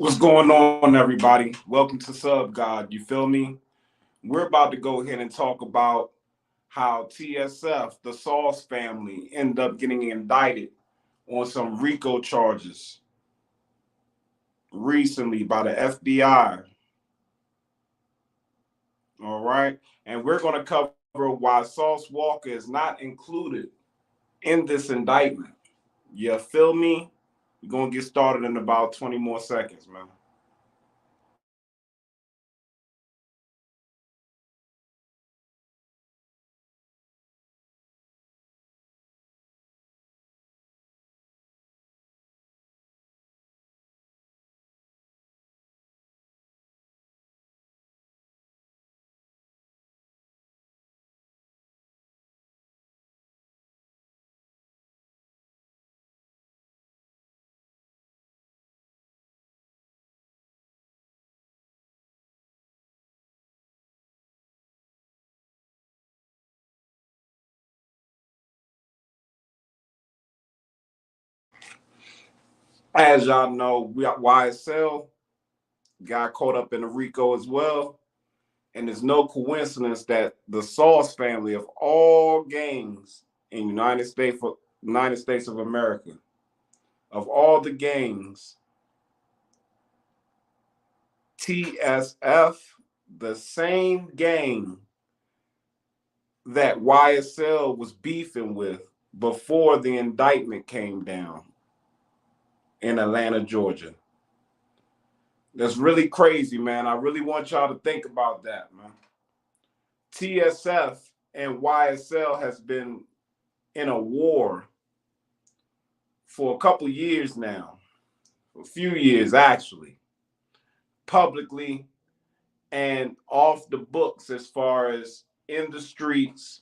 What's going on, everybody? Welcome to Sub God. You feel me? We're about to go ahead and talk about how TSF, the Sauce family, end up getting indicted on some Rico charges recently by the FBI. All right. And we're going to cover why Sauce Walka is not included in this indictment. You feel me? We're going to get started in about 20 more seconds, man. As y'all know, we got YSL got caught up in the Rico as well. And it's no coincidence that the Sauce family of all gangs in United States of America, of all the gangs, TSF, the same gang that YSL was beefing with before the indictment came down in Atlanta, Georgia. That's really crazy, man. I really want y'all to think about that, man. TSF and YSL has been in a war for a couple years now, a few years actually, publicly and off the books as far as in the streets,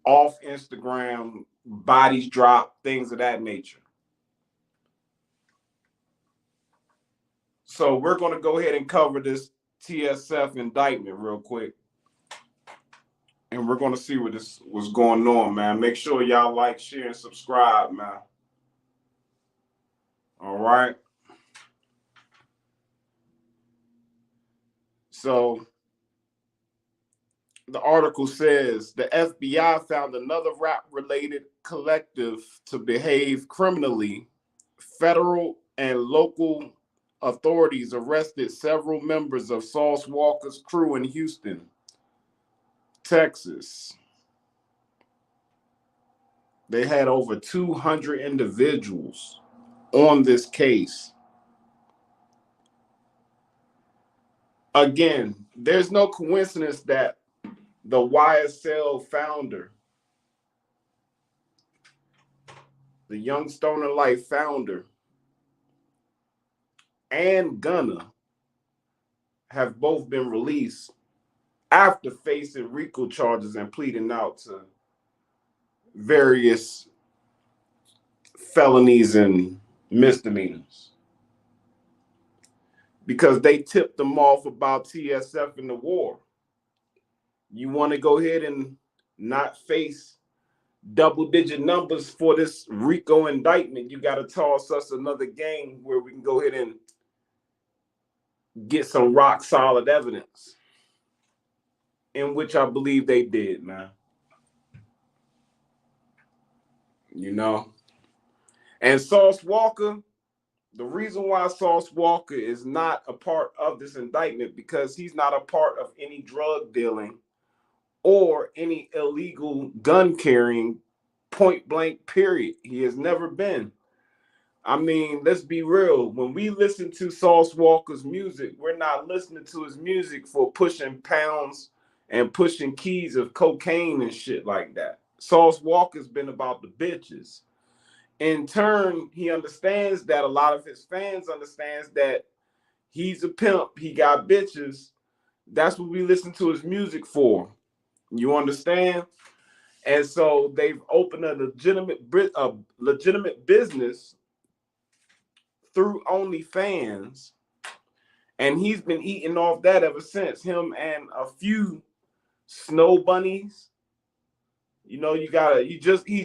off Instagram, bodies drop, things of that nature. So we're going to go ahead and cover this TSF indictment real quick. And we're going to see what's going on, man. Make sure y'all like, share, and subscribe, man. All right. So the article says the FBI found another rap-related collective to behave criminally. Federal and local authorities arrested several members of Sauce Walka's crew in Houston, Texas. They had over 200 individuals on this case. Again, there's no coincidence that the YSL founder, the Young Stoner Life founder, and Gunna have both been released after facing RICO charges and pleading out to various felonies and misdemeanors because they tipped them off about TSF in the war. You want to go ahead and not face double-digit numbers for this RICO indictment, you got to toss us another game where we can go ahead and get some rock solid evidence, in which I believe they did, man. You know? And Sauce Walka, the reason why Sauce Walka is not a part of this indictment because he's not a part of any drug dealing or any illegal gun carrying, point blank, period. He has never been. I mean, let's be real. When we listen to Sauce Walka's music, we're not listening to his music for pushing pounds and pushing keys of cocaine and shit like that. Sauce Walka's been about the bitches. In turn, he understands that a lot of his fans understands that he's a pimp, he got bitches. That's what we listen to his music for. You understand? And so they've opened a legitimate business through OnlyFans, and he's been eating off that ever since. Him and a few snow bunnies. You know, he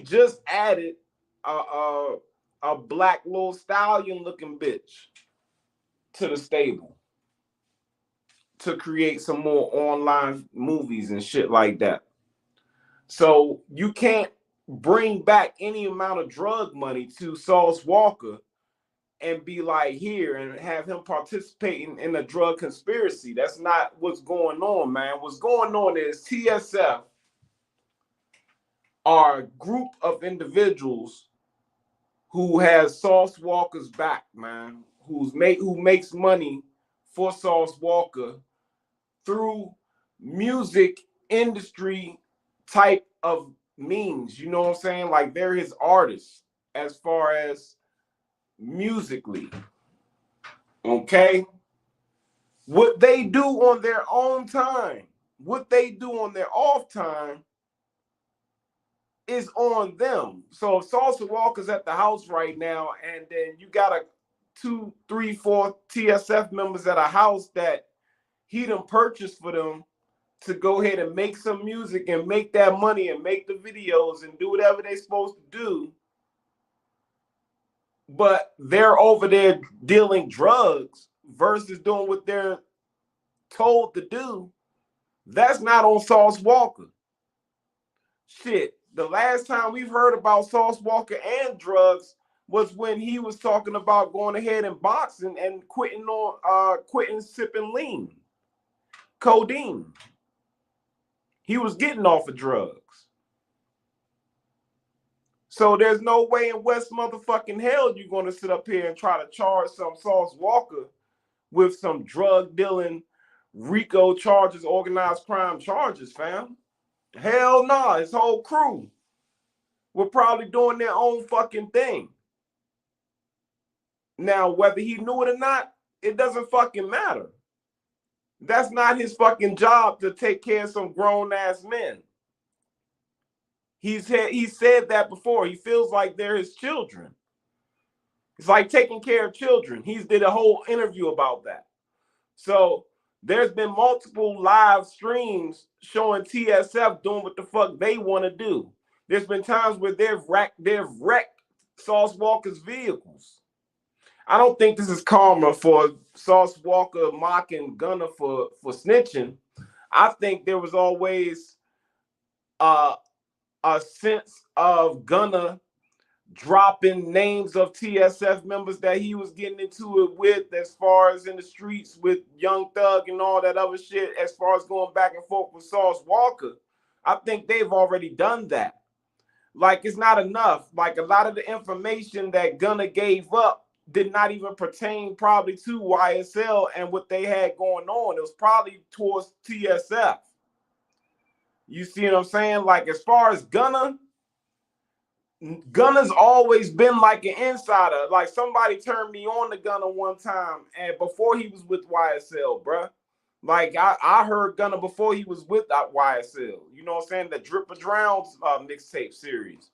just added a black little stallion looking bitch. to the stable to create some more online movies and shit like that. So you can't bring back any amount of drug money to Sauce Walka and be like here and have him participating in a drug conspiracy. That's not what's going on, man. What's going on is TSF are a group of individuals who has Sauce Walka's back, man, who makes money for Sauce Walka through music industry type of means. You know what I'm saying? Like they're his artists as far as musically. Okay? What they do on their own time, what they do on their off time is on them. So if Sauce Walka's at the house right now, and then you got a 2, 3, 4 TSF members at a house that he done purchased for them to go ahead and make some music and make that money and make the videos and do whatever they're supposed to do, but they're over there dealing drugs versus doing what they're told to do, that's not on Sauce Walka. Shit, the last time we've heard about Sauce Walka and drugs was when he was talking about going ahead and boxing and quitting sipping lean, codeine. He was getting off of drugs. So there's no way in West motherfucking hell you're going to sit up here and try to charge some Sauce Walka with some drug dealing Rico charges, organized crime charges, fam. Hell nah, his whole crew were probably doing their own fucking thing. Now, whether he knew it or not, it doesn't fucking matter. That's not his fucking job to take care of some grown-ass men. He said that before. He feels like they're his children. It's like taking care of children. He's did a whole interview about that. So there's been multiple live streams showing TSF doing what the fuck they want to do. There's been times where they've wrecked Sauce Walka's vehicles. I don't think this is karma for Sauce Walka mocking Gunna for snitching. I think there was always a sense of Gunna dropping names of TSF members that he was getting into it with, as far as in the streets with Young Thug and all that other shit, as far as going back and forth with Sauce Walka. I think they've already done that. Like, it's not enough. Like, a lot of the information that Gunna gave up did not even pertain probably to YSL and what they had going on. It was probably towards TSF. You see what I'm saying? Like, as far as Gunna's always been like an insider. Like, somebody turned me on to Gunna one time, and before he was with YSL, bruh. Like, I heard Gunna before he was with YSL. You know what I'm saying? The Drip or Drowns mixtape series.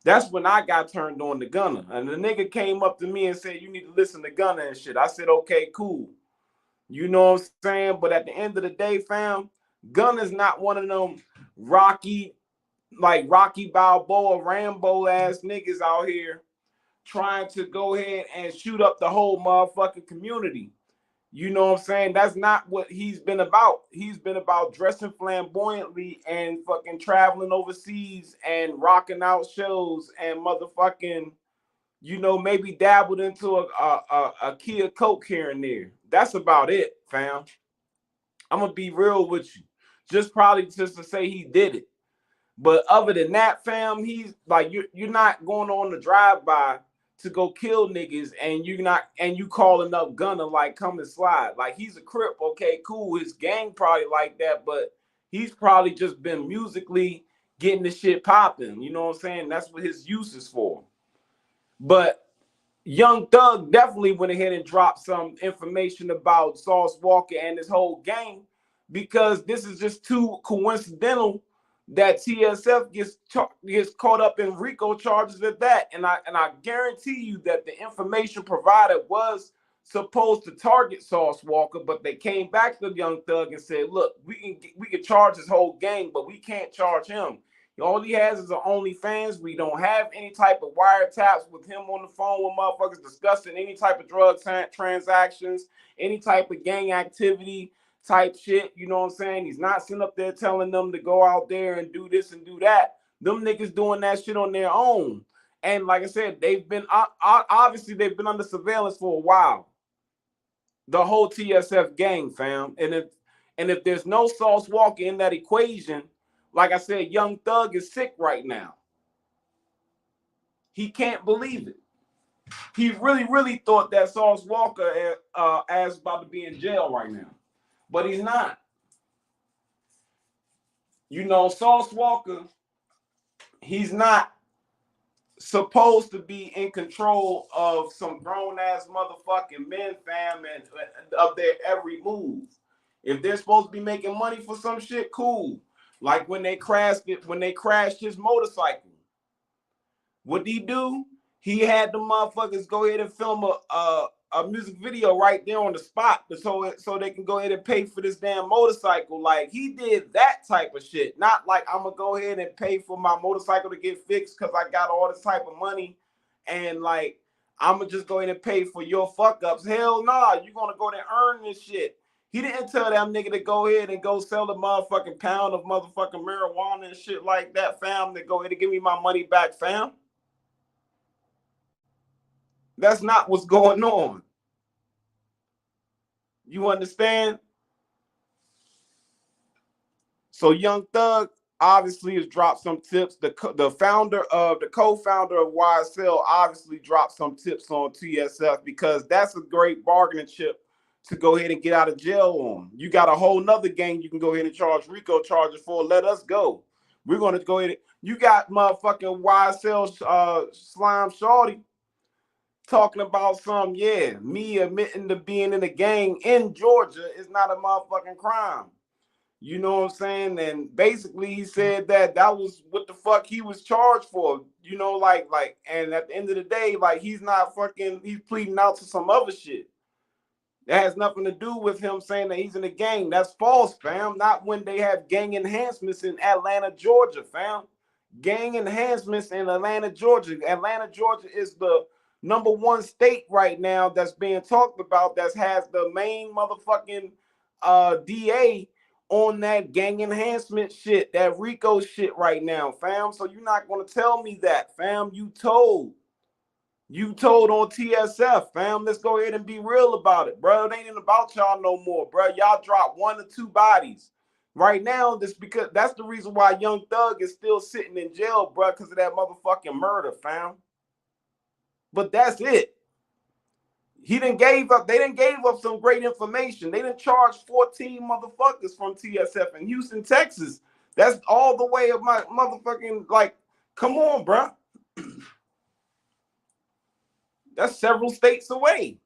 That's when I got turned on to Gunna. And the nigga came up to me and said, you need to listen to Gunna and shit. I said, okay, cool. You know what I'm saying? But at the end of the day, fam, Gunna's not one of them Rocky Balboa, Rambo ass niggas out here trying to go ahead and shoot up the whole motherfucking community. You know what I'm saying? That's not what he's been about. He's been about dressing flamboyantly and fucking traveling overseas and rocking out shows and motherfucking, you know, maybe dabbled into a key of coke here and there. That's about it, fam. I'm gonna be real with you. Probably just to say he did it. But other than that, fam, he's like, you're not going on the drive-by to go kill niggas, and you calling up Gunna like, come and slide. Like, he's a Crip, okay, cool. His gang probably like that, but he's probably just been musically getting the shit popping. You know what I'm saying? That's what his use is for. But Young Thug definitely went ahead and dropped some information about Sauce Walka and his whole gang, because this is just too coincidental that TSF gets caught up in Rico charges at that. And I guarantee you that the information provided was supposed to target Sauce Walka, but they came back to Young Thug and said, look, we can charge his whole gang, but we can't charge him. All he has is an OnlyFans. We don't have any type of wiretaps with him on the phone with motherfuckers discussing any type of drug transactions, any type of gang activity type shit. You know what I'm saying? He's not sitting up there telling them to go out there and do this and do that. Them niggas doing that shit on their own. And like I said, they've been obviously they've been under surveillance for a while. The whole TSF gang, fam. And if there's no Sauce Walka in that equation, like I said, Young Thug is sick right now. He can't believe it. He really thought that Sauce Walka is about to be in jail right now, but he's not. You know, Sauce Walka, he's not supposed to be in control of some grown ass motherfucking men, fam, and of their every move. If they're supposed to be making money for some shit, cool. Like when they crashed his motorcycle. What did he do? He had the motherfuckers go ahead and film a music video right there on the spot, so they can go ahead and pay for this damn motorcycle. Like he did that type of shit. Not like I'm gonna go ahead and pay for my motorcycle to get fixed because I got all this type of money, and like I'm gonna just go ahead and pay for your fuck ups. Hell nah, you gonna go there and earn this shit. He didn't tell that nigga to go ahead and go sell the motherfucking pound of motherfucking marijuana and shit like that, fam, to go ahead and give me my money back, fam. That's not what's going on. You understand? So Young Thug obviously has dropped some tips. The co-founder of YSL obviously dropped some tips on TSF because that's a great bargaining chip to go ahead and get out of jail on. You got a whole nother gang you can go ahead and charge Rico charges for. Let us go. We're going to go ahead. You got motherfucking YSL Slime Shorty talking about some, me admitting to being in a gang in Georgia is not a motherfucking crime. You know what I'm saying? And basically he said that was what the fuck he was charged for. You know, like, and at the end of the day, like he's pleading out to some other shit. That has nothing to do with him saying that he's in a gang. That's false, fam. Not when they have gang enhancements in Atlanta, Georgia, fam. Gang enhancements in Atlanta, Georgia. Atlanta, Georgia is the #1 state right now that's being talked about that has the main motherfucking DA on that gang enhancement shit, that Rico shit right now, fam. So you're not going to tell me that, fam. You told on TSF, fam. Let's go ahead and be real about it, bro. It ain't about y'all no more, bro. Y'all dropped 1 or 2 bodies right now. Because that's the reason why Young Thug is still sitting in jail, bro, because of that motherfucking murder, fam. But that's it. They didn't gave up some great information. They didn't charge 14 motherfuckers from TSF in Houston, Texas. That's all the way of my motherfucking, like, come on, bro. That's several states away.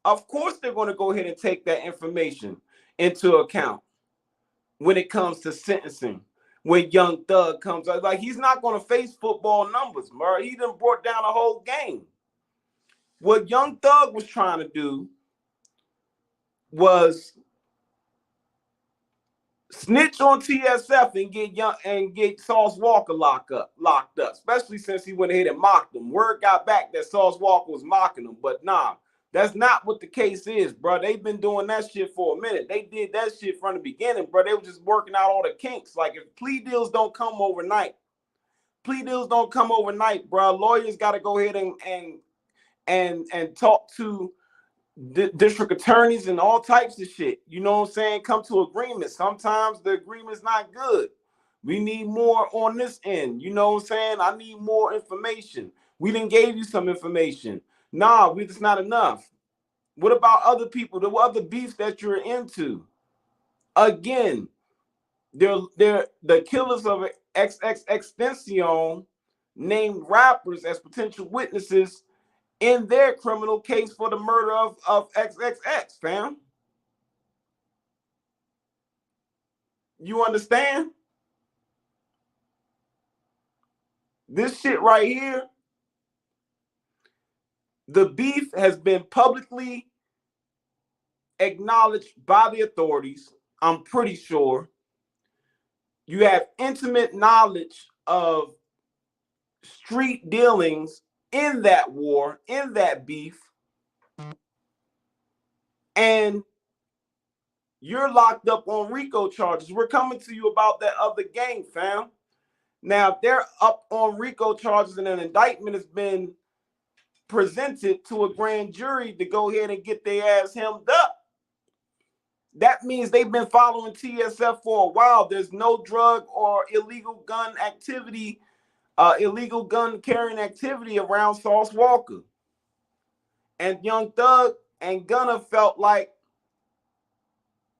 Of course, they're going to go ahead and take that information into account when it comes to sentencing. When Young Thug comes out, like, he's not going to face football numbers, bro. He done brought down a whole game. What Young Thug was trying to do was snitch on TSF and get Sauce Walka locked up, especially since he went ahead and mocked him. Word got back that Sauce Walka was mocking him, but nah, that's not what the case is, bro. They've been doing that shit for a minute. They did that shit from the beginning, bro. They were just working out all the kinks. Like, if plea deals don't come overnight, bro. Lawyers got to go ahead and talk to district attorneys and all types of shit. You know what I'm saying? Come to agreement. Sometimes the agreement's not good. We need more on this end. You know what I'm saying? I need more information. We didn't gave you some information. Nah, it's not enough. What about other people? The other beefs that you're into? Again, they're the killers of XXXTentacion named rappers as potential witnesses in their criminal case for the murder of XXX, fam. You understand? This shit right here, the beef has been publicly acknowledged by the authorities, I'm pretty sure. You have intimate knowledge of street dealings in that war, in that beef, and you're locked up on RICO charges. We're coming to you about that other gang, fam. Now, if they're up on RICO charges and an indictment has been presented to a grand jury to go ahead and get their ass hemmed up, that means they've been following TSF for a while. There's no drug or illegal gun activity, illegal gun carrying activity around Sauce Walka. And Young Thug and Gunna felt like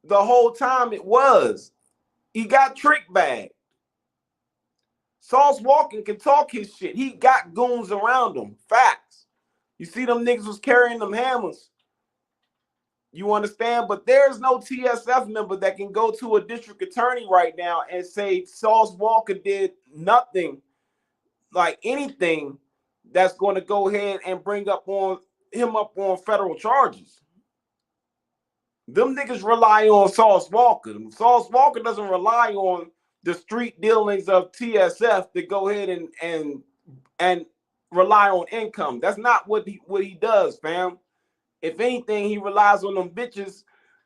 the whole time it was. He got trick bagged. Sauce Walka can talk his shit. He got goons around him. Facts. You see them niggas was carrying them hammers. You understand? But there's no TSF member that can go to a district attorney right now and say Sauce Walka did nothing, like anything, that's going to go ahead and bring him up on federal charges. Them niggas rely on Sauce Walka. Sauce Walka doesn't rely on the street dealings of TSF to go ahead and rely on income. That's not what he does, fam. If anything, he relies on them bitches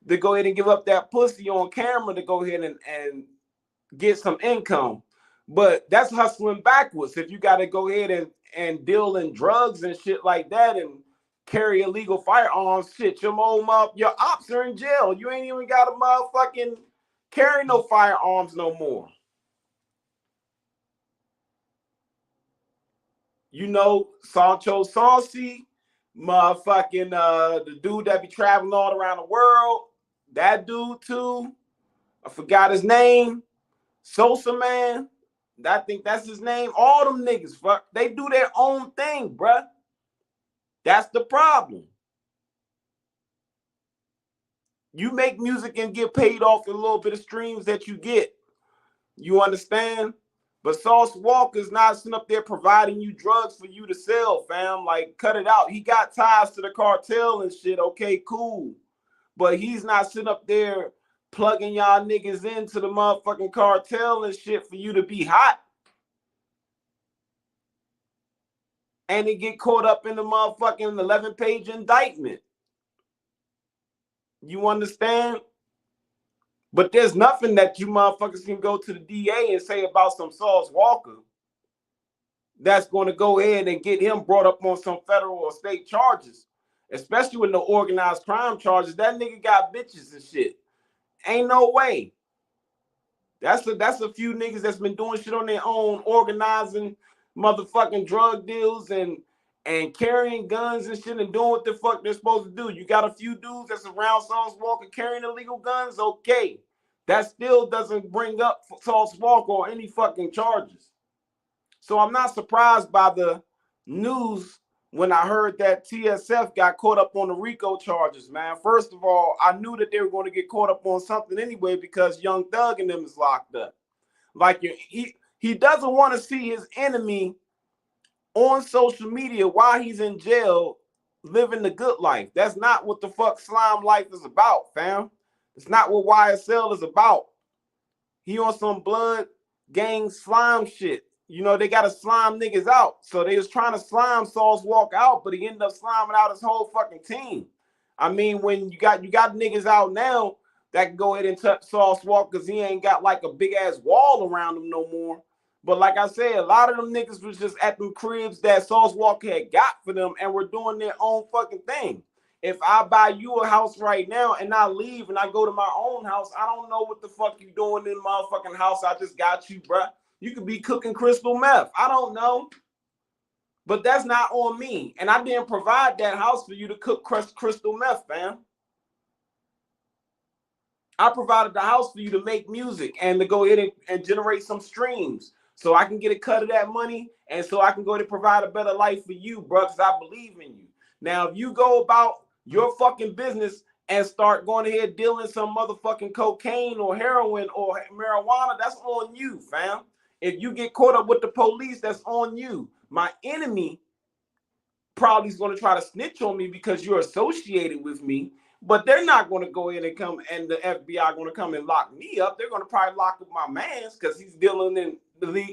to go ahead and give up that pussy on camera to go ahead and get some income. But that's hustling backwards. If you got to go ahead and deal in drugs and shit like that and carry illegal firearms, shit, your ops are in jail. You ain't even got to motherfucking carry no firearms no more. You know, Sancho Saucy, motherfucking the dude that be traveling all around the world, that dude too. I forgot his name. Sosa Man. I think that's his name. All them niggas, fuck, they do their own thing, bruh. That's the problem. You make music and get paid off a little bit of streams that you get. You understand? But Sauce Walka is not sitting up there providing you drugs for you to sell, fam. Like, cut it out. He got ties to the cartel and shit. Okay, cool. But he's not sitting up there plugging y'all niggas into the motherfucking cartel and shit for you to be hot. And they get caught up in the motherfucking 11-page indictment. You understand? But there's nothing that you motherfuckers can go to the DA and say about some Sauce Walka that's going to go ahead and get him brought up on some federal or state charges, especially with no organized crime charges. That nigga got bitches and shit. Ain't no way. That's a few niggas that's been doing shit on their own, organizing motherfucking drug deals and carrying guns and shit and doing what the fuck they're supposed to do. You got a few dudes that's around Sauce Walka carrying illegal guns, okay. That still doesn't bring up Sauce Walka or any fucking charges. So I'm not surprised by the news when I heard that TSF got caught up on the RICO charges, man. First of all, I knew that they were going to get caught up on something anyway because Young Thug and them is locked up. Like, he doesn't want to see his enemy on social media while he's in jail living the good life. That's not what the fuck slime life is about, fam. It's not what YSL is about. He on some blood gang slime shit. You know, they got to slime niggas out. So they was trying to slime Sauce Walka out, but he ended up sliming out his whole fucking team. I mean, when you got niggas out now that can go ahead and touch Sauce Walka because he ain't got like a big ass wall around him no more. But like I said, a lot of them niggas was just at them cribs that Sauce Walka had got for them and were doing their own fucking thing. If I buy you a house right now and I leave and I go to my own house, I don't know what the fuck you doing in my fucking house I just got you, bruh. You could be cooking crystal meth. I don't know. But that's not on me. And I didn't provide that house for you to cook crystal meth, fam. I provided the house for you to make music and to go ahead and generate some streams so I can get a cut of that money and so I can go ahead and provide a better life for you, bro, because I believe in you. Now, if you go about your fucking business and start going ahead dealing some motherfucking cocaine or heroin or marijuana, that's on you, fam. If you get caught up with the police, that's on you. My enemy probably is going to try to snitch on me because you're associated with me. But they're not going to go in and come, and the FBI going to come and lock me up. They're going to probably lock up my mans because he's dealing in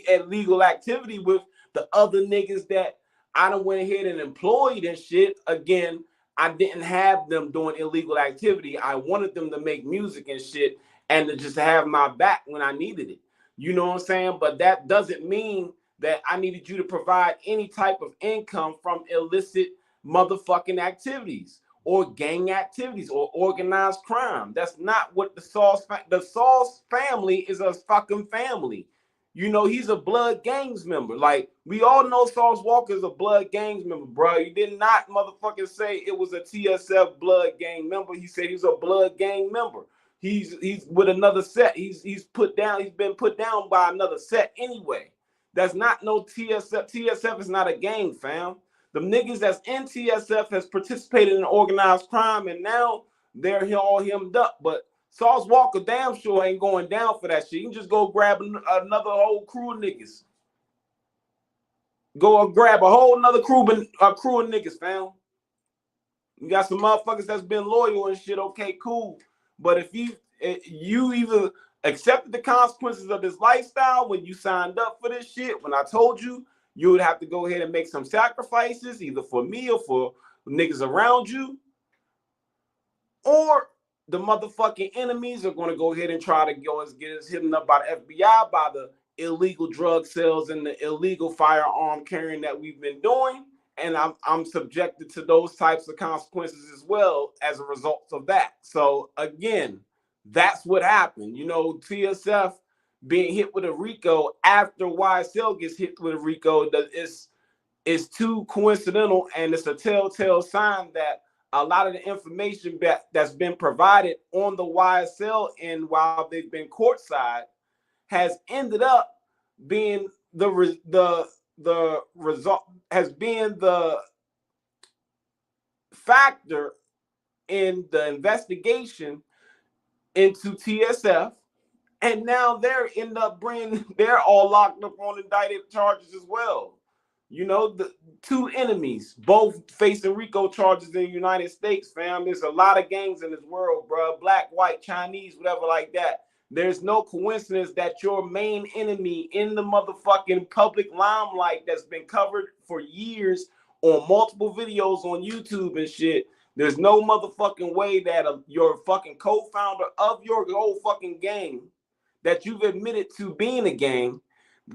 illegal activity with the other niggas that I done went ahead and employed and shit. Again, I didn't have them doing illegal activity. I wanted them to make music and shit and to just have my back when I needed it. You know what I'm saying? But that doesn't mean that I needed you to provide any type of income from illicit motherfucking activities or gang activities or organized crime. That's not what the Sauce family is. A fucking family. You know, he's a blood gangs member. Like, we all know Sauce Walka is a blood gangs member, bro. He did not motherfucking say it was a TSF blood gang member. He said he's a blood gang member. He's with another set. He's put down. He's been put down by another set anyway. That's not no TSF. TSF is not a gang, fam. The niggas that's in TSF has participated in organized crime, and now they're all hemmed up. But Sauce Walka damn sure ain't going down for that shit. You can just go grab another whole crew of niggas. Go grab a whole another crew of niggas, fam. You got some motherfuckers that's been loyal and shit. Okay, cool. But if you either accepted the consequences of this lifestyle when you signed up for this shit, when I told you, you would have to go ahead and make some sacrifices, either for me or for niggas around you, or the motherfucking enemies are going to go ahead and try to get us hidden up by the FBI, by the illegal drug sales and the illegal firearm carrying that we've been doing. And I'm subjected to those types of consequences as well as a result of that. So again, that's what happened. You know, TSF being hit with a Rico after YSL gets hit with a Rico is too coincidental, and it's a telltale sign that a lot of the information that's been provided on the YSL end while they've been courtside has ended up being the result, has been the factor in the investigation into TSF. And now they're all locked up on indicted charges as well. You know, the two enemies, both facing RICO charges in the United States, fam. There's a lot of gangs in this world, bro. Black, white, Chinese, whatever like that. There's no coincidence that your main enemy in the motherfucking public limelight that's been covered for years on multiple videos on YouTube and shit. There's no motherfucking way that your fucking co-founder of your whole fucking gang that you've admitted to being a gang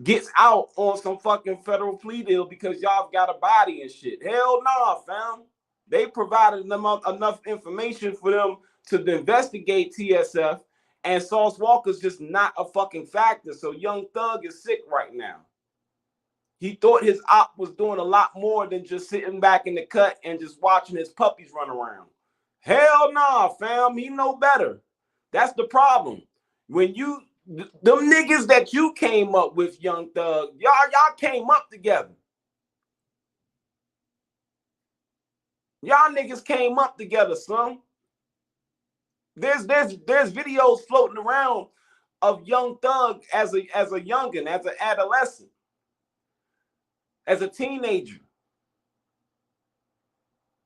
gets out on some fucking federal plea deal because y'all got a body and shit. Hell nah, fam. They provided them enough information for them to investigate TSF, and Sauce Walka's just not a fucking factor. So Young Thug is sick right now. He thought his op was doing a lot more than just sitting back in the cut and just watching his puppies run around. Hell nah, fam. He know better. That's the problem. When them niggas that you came up with, Young Thug, y'all came up together. Y'all niggas came up together, son. There's videos floating around of Young Thug as a youngin', as an adolescent, as a teenager.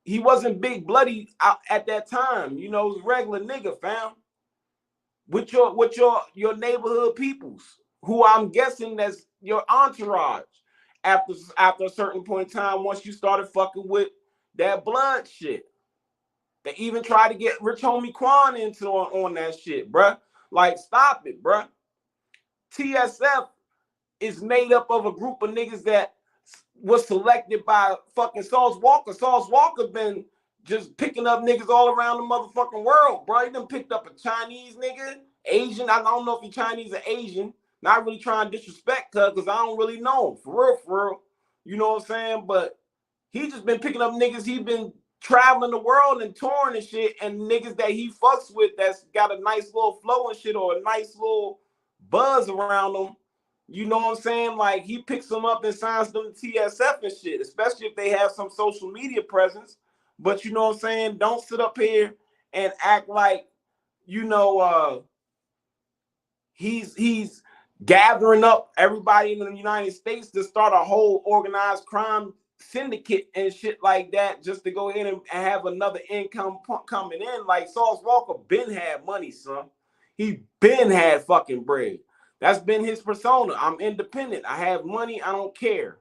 He wasn't big bloody at that time. You know, he was a regular nigga, fam. With your neighborhood peoples, who I'm guessing that's your entourage. After a certain point in time, once you started fucking with that blood shit, they even tried to get Rich Homie Quan into on that shit, bruh. Like, stop it, bruh. TSF is made up of a group of niggas that was selected by fucking Sauce Walka. Sauce Walka been just picking up niggas all around the motherfucking world, bro. He done picked up a Chinese nigga, Asian. I don't know if he Chinese or Asian. Not really trying to disrespect her because I don't really know him. For real. You know what I'm saying? But he just been picking up niggas. He been traveling the world and touring and shit, and niggas that he fucks with that's got a nice little flow and shit or a nice little buzz around them. You know what I'm saying? Like, he picks them up and signs them to TSF and shit, especially if they have some social media presence. But you know what I'm saying? Don't sit up here and act like, you know, he's gathering up everybody in the United States to start a whole organized crime syndicate and shit like that just to go ahead and have another income coming in. Like Sauce Walka been had money, son. He been had fucking bread. That's been his persona. I'm independent. I have money. I don't care.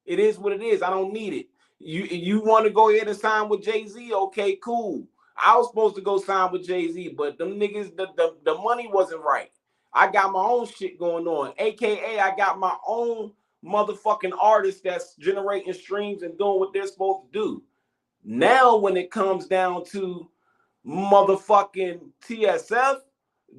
It is what it is. I don't need it. You want to go ahead and sign with Jay-Z? Okay, cool. I was supposed to go sign with Jay-Z, but them niggas, the money wasn't right. I got my own shit going on. AKA, I got my own motherfucking artists that's generating streams and doing what they're supposed to do. Now, when it comes down to motherfucking TSF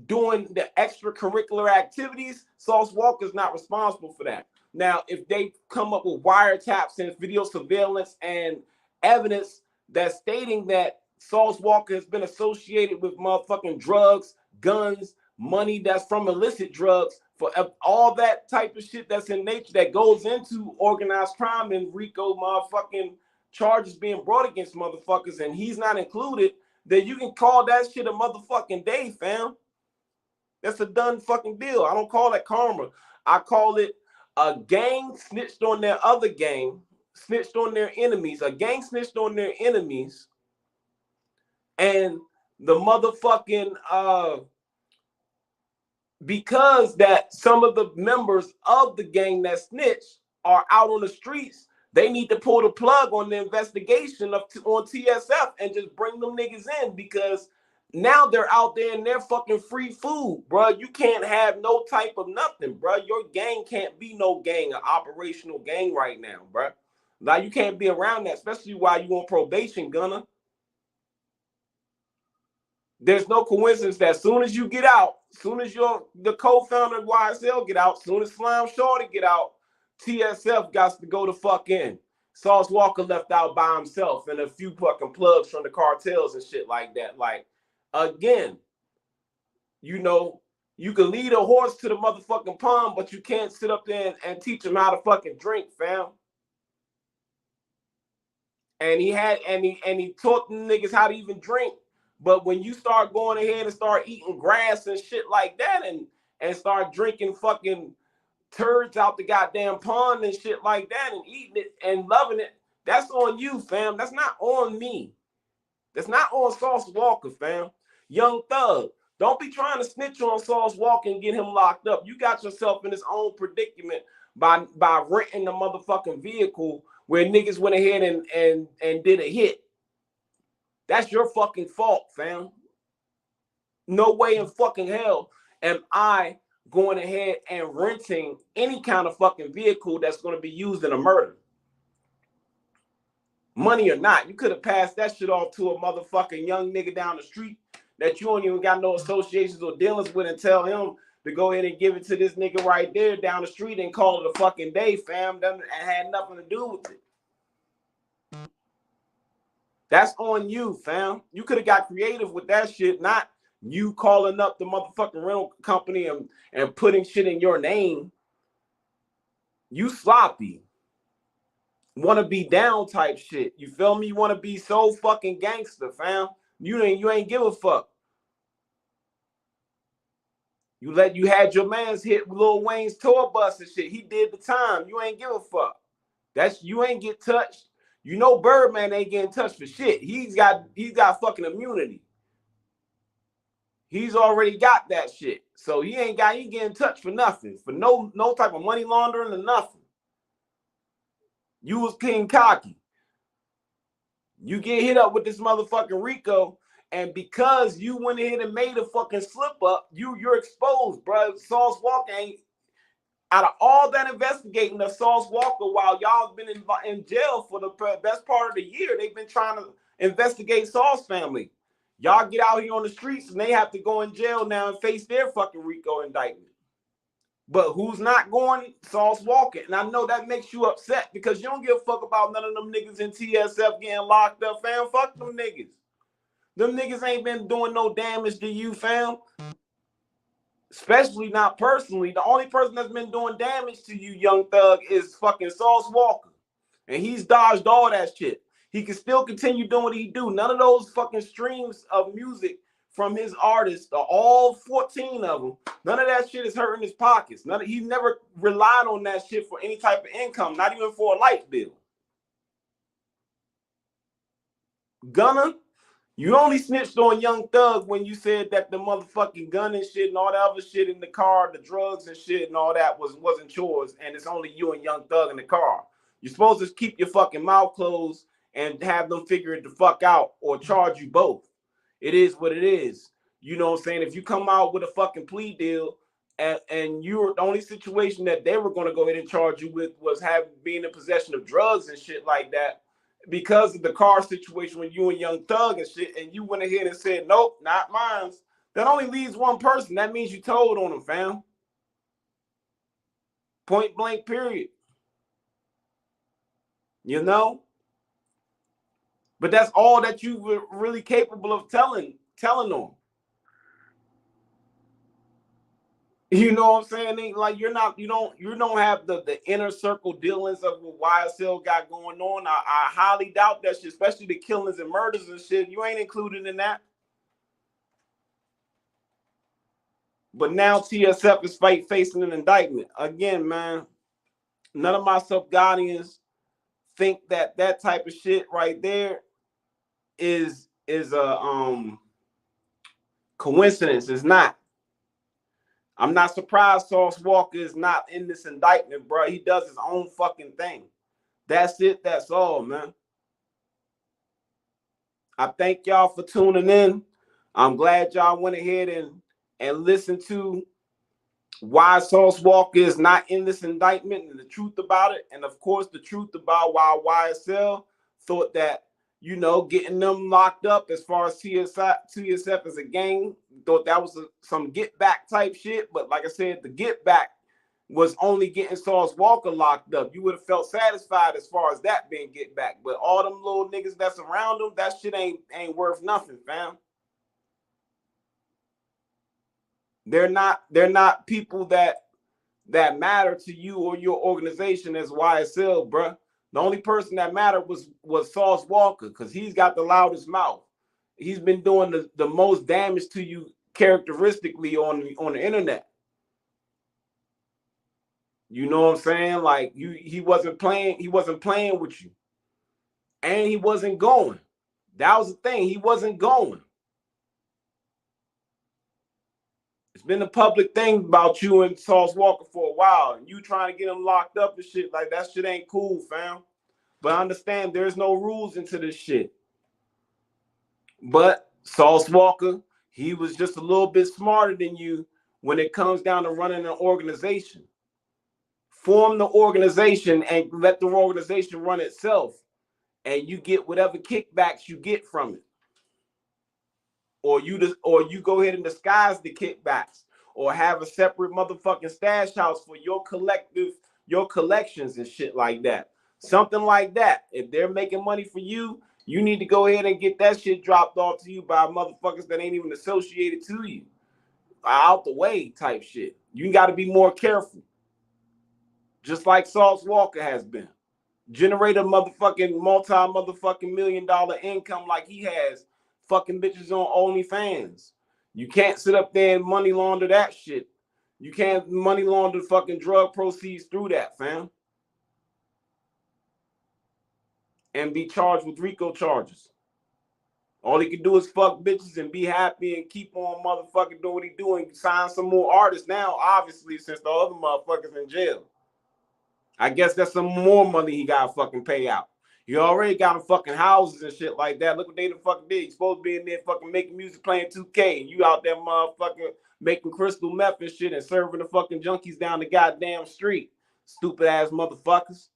doing the extracurricular activities, Sauce Walka is not responsible for that. Now, if they come up with wiretaps and video surveillance and evidence that's stating that Sauce Walka has been associated with motherfucking drugs, guns, money that's from illicit drugs, for all that type of shit that's in nature that goes into organized crime and Rico motherfucking charges being brought against motherfuckers, and he's not included, then you can call that shit a motherfucking day, fam. That's a done fucking deal. I don't call that karma. I call it a gang snitched on their other gang, snitched on their enemies. A gang snitched on their enemies, and the motherfucking because that some of the members of the gang that snitched are out on the streets, they need to pull the plug on the investigation on TSF and just bring them niggas in, because now they're out there and they're fucking free food, bro. You can't have no type of nothing, bro. Your gang can't be no gang, an operational gang right now, bro. Like, you can't be around that, especially while you on probation, Gunna. There's no coincidence that as soon as you get out, as soon as the co-founder of YSL get out, as soon as Slime Shorty get out, TSF got to go the fuck in. Sauce Walka left out by himself and a few fucking plugs from the cartels and shit like that. Like, again, you know, you can lead a horse to the motherfucking pond, but you can't sit up there and teach him how to fucking drink, fam. And he taught them niggas how to even drink. But when you start going ahead and start eating grass and shit like that, and start drinking fucking turds out the goddamn pond and shit like that, and eating it and loving it, that's on you, fam. That's not on me. That's not on Sauce Walka, fam. Young Thug, don't be trying to snitch on Sauce Walka and get him locked up. You got yourself in his own predicament by renting the motherfucking vehicle where niggas went ahead and did a hit. That's your fucking fault, fam. No way in fucking hell am I going ahead and renting any kind of fucking vehicle that's going to be used in a murder. Money or not, you could have passed that shit off to a motherfucking young nigga down the street that you don't even got no associations or dealings with, and tell him to go ahead and give it to this nigga right there down the street and call it a fucking day, fam. That had nothing to do with it. That's on you, fam. You could have got creative with that shit, not you calling up the motherfucking rental company and putting shit in your name. You sloppy. Want to be down type shit. You feel me? You want to be so fucking gangster, fam. You ain't give a fuck. You had your mans hit Lil Wayne's tour bus and shit. He did the time. You ain't give a fuck. You ain't get touched. You know Birdman ain't getting touched for shit. He's got fucking immunity. He's already got that shit. So he ain't getting touched for nothing. For no type of money laundering or nothing. You was King Cocky. You get hit up with this motherfucking Rico, and because you went ahead and made a fucking slip up, you're exposed, bro. Sauce Walka ain't. Out of all that investigating of Sauce Walka, while y'all been in jail for the best part of the year, they've been trying to investigate Sauce family. Y'all get out here on the streets and they have to go in jail now and face their fucking Rico indictment. But who's not going? Sauce Walka. And I know that makes you upset because you don't give a fuck about none of them niggas in TSF getting locked up, fam. Fuck them niggas. Them niggas ain't been doing no damage to you, fam. Especially not personally. The only person that's been doing damage to you, Young Thug, is fucking Sauce Walka. And he's dodged all that shit. He can still continue doing what he do. None of those fucking streams of music from his artists, all 14 of them, none of that shit is hurting his pockets. He never relied on that shit for any type of income, not even for a light bill. Gunna, you only snitched on Young Thug when you said that the motherfucking gun and shit and all that other shit in the car, the drugs and shit and all that wasn't yours, and it's only you and Young Thug in the car. You're supposed to keep your fucking mouth closed and have them figure it the fuck out or charge you both. It is what it is. You know what I'm saying? If you come out with a fucking plea deal and you're the only situation that they were going to go ahead and charge you with was having being in possession of drugs and shit like that, because of the car situation when you and Young Thug and shit, and you went ahead and said, nope, not mine. That only leaves one person. That means you told on him, fam. Point blank, period. You know? But that's all that you were really capable of telling them. You know what I'm saying? Like you don't have the inner circle dealings of what YSL got going on. I highly doubt that shit, especially the killings and murders and shit. You ain't included in that. But now TSF is facing an indictment. Again, man, none of my sub-Guardians think that type of shit right there is a coincidence. It's not. I'm not surprised Sauce Walka is not in this indictment, bro. He does his own fucking thing. That's it. That's all, man. I thank y'all for tuning in. I'm glad y'all went ahead and listened to why Sauce Walka is not in this indictment and the truth about it. And of course, the truth about why YSL thought that, you know, getting them locked up as far as TSF as a gang, thought that was some get back type shit. But like I said, the get back was only getting Sauce Walka locked up. You would have felt satisfied as far as that being get back. But all them little niggas that's around them, that shit ain't worth nothing, fam. They're not people that matter to you or your organization as YSL, bruh. The only person that mattered was Sauce Walka, because he's got the loudest mouth. He's been doing the most damage to you characteristically on the internet. You know what I'm saying? Like he wasn't playing with you. And he wasn't going. That was the thing. He wasn't going. It's been a public thing about you and Sauce Walka for a while, and you trying to get him locked up and shit. Like, that shit ain't cool, fam. But I understand there's no rules into this shit. But Sauce Walka, he was just a little bit smarter than you when it comes down to running an organization. Form the organization and let the organization run itself, and you get whatever kickbacks you get from it. Or you go ahead and disguise the kickbacks, or have a separate motherfucking stash house for your collections and shit like that. Something like that. If they're making money for you, you need to go ahead and get that shit dropped off to you by motherfuckers that ain't even associated to you. Out the way type shit. You got to be more careful. Just like Sauce Walka has been. Generate a multi-motherfucking $1 million income like he has, fucking bitches on OnlyFans. You can't sit up there and money launder that shit. You can't money launder fucking drug proceeds through that, fam. And be charged with Rico charges. All he can do is fuck bitches and be happy and keep on motherfucking doing what he doing. Sign some more artists now, obviously, since the other motherfuckers in jail. I guess that's some more money he got to fucking pay out. You already got him fucking houses and shit like that. Look what they done fucking did. You supposed to be in there fucking making music, playing 2K, and you out there motherfucking making crystal meth and shit and serving the fucking junkies down the goddamn street. Stupid ass motherfuckers.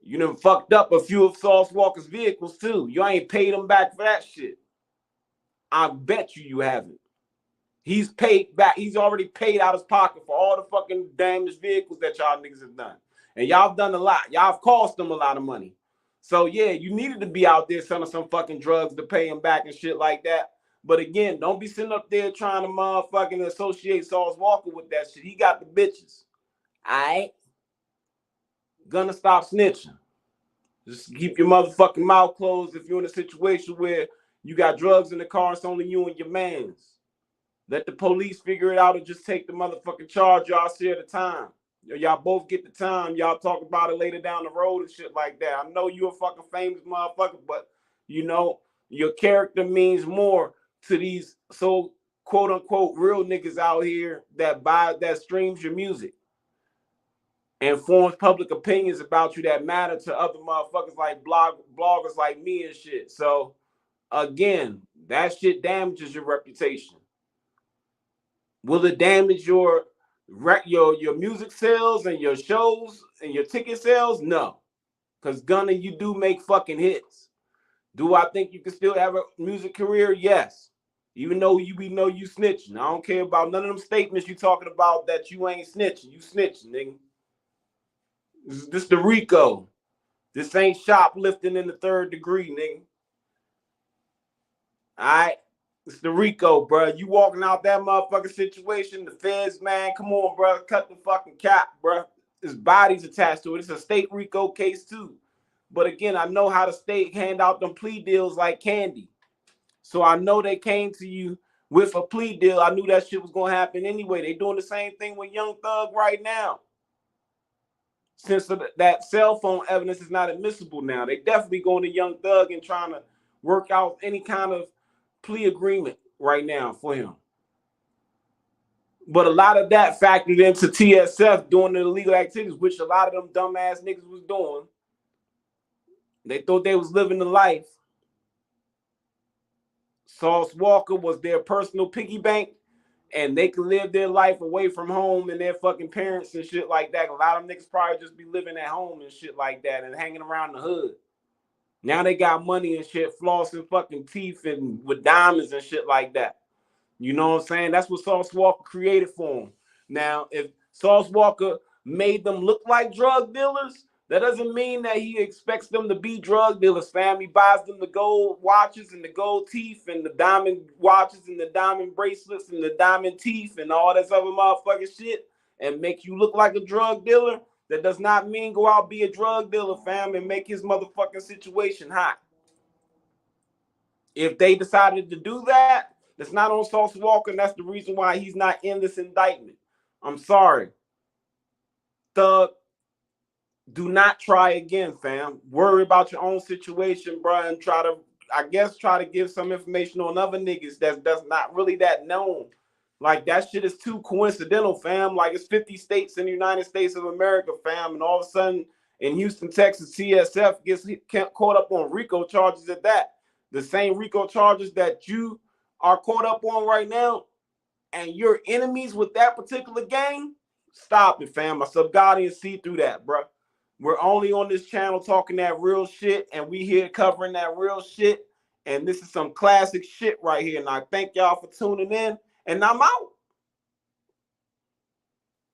You done fucked up a few of Sauce Walka's vehicles too. You ain't paid him back for that shit. I bet you haven't. He's paid back. He's already paid out his pocket for all the fucking damaged vehicles that y'all niggas have done. And y'all have done a lot. Y'all have cost them a lot of money. So yeah, you needed to be out there selling some fucking drugs to pay him back and shit like that. But again, don't be sitting up there trying to motherfucking associate Sauce Walka with that shit. He got the bitches. Alright? Gonna stop snitching. Just keep your motherfucking mouth closed if you're in a situation where you got drugs in the car, it's only you and your mans. Let the police figure it out and just take the motherfucking charge. Y'all share the time. Y'all both get the time. Y'all talk about it later down the road and shit like that. I know you're a fucking famous motherfucker, but you know, your character means more to these so quote unquote real niggas out here that streams your music and forms public opinions about you that matter to other motherfuckers like bloggers like me and shit. So again, that shit damages your reputation. Will it damage your music sales and your shows and your ticket sales? No. Because Gunna, you do make fucking hits. Do I think you can still have a music career? Yes. Even though we know you snitching. I don't care about none of them statements you talking about that you ain't snitching. You snitching, nigga. This the Rico. This ain't shoplifting in the 3rd degree, nigga. All right? It's the Rico, bro. You walking out that motherfucking situation, the feds, man, come on, bro. Cut the fucking cap, bro. There's bodies attached to it. It's a state Rico case, too. But again, I know how the state hand out them plea deals like candy. So I know they came to you with a plea deal. I knew that shit was going to happen anyway. They doing the same thing with Young Thug right now. Since that cell phone evidence is not admissible now, they definitely going to Young Thug and trying to work out any kind of plea agreement right now for him. But a lot of that factored into TSF doing the illegal activities, which a lot of them dumbass niggas was doing. They thought they was living the life. Sauce Walka was their personal piggy bank, and they could live their life away from home and their fucking parents and shit like that. A lot of niggas probably just be living at home and shit like that and hanging around the hood. Now they got money and shit, flossing fucking teeth and with diamonds and shit like that. You know what I'm saying? That's what Sauce Walka created for them. Now, if Sauce Walka made them look like drug dealers, that doesn't mean that he expects them to be drug dealers, fam. He buys them the gold watches and the gold teeth and the diamond watches and the diamond bracelets and the diamond teeth and all this other motherfucking shit and make you look like a drug dealer. That does not mean go out be a drug dealer, fam, and make his motherfucking situation hot. If they decided to do that, that's not on Sauce Walka, and that's the reason why he's not in this indictment. I'm sorry. Thug, do not try again, fam. Worry about your own situation, bro, and try to give some information on other niggas that's not really that known. Like, that shit is too coincidental, fam. Like, it's 50 states in the United States of America, fam, and all of a sudden in Houston, Texas, TSF gets caught up on RICO charges at that. The same RICO charges that you are caught up on right now, and you're enemies with that particular gang. Stop it, fam. My sub-guardians see through that, bro. We're only on this channel talking that real shit, and we here covering that real shit. And this is some classic shit right here. And I thank y'all for tuning in, and I'm out.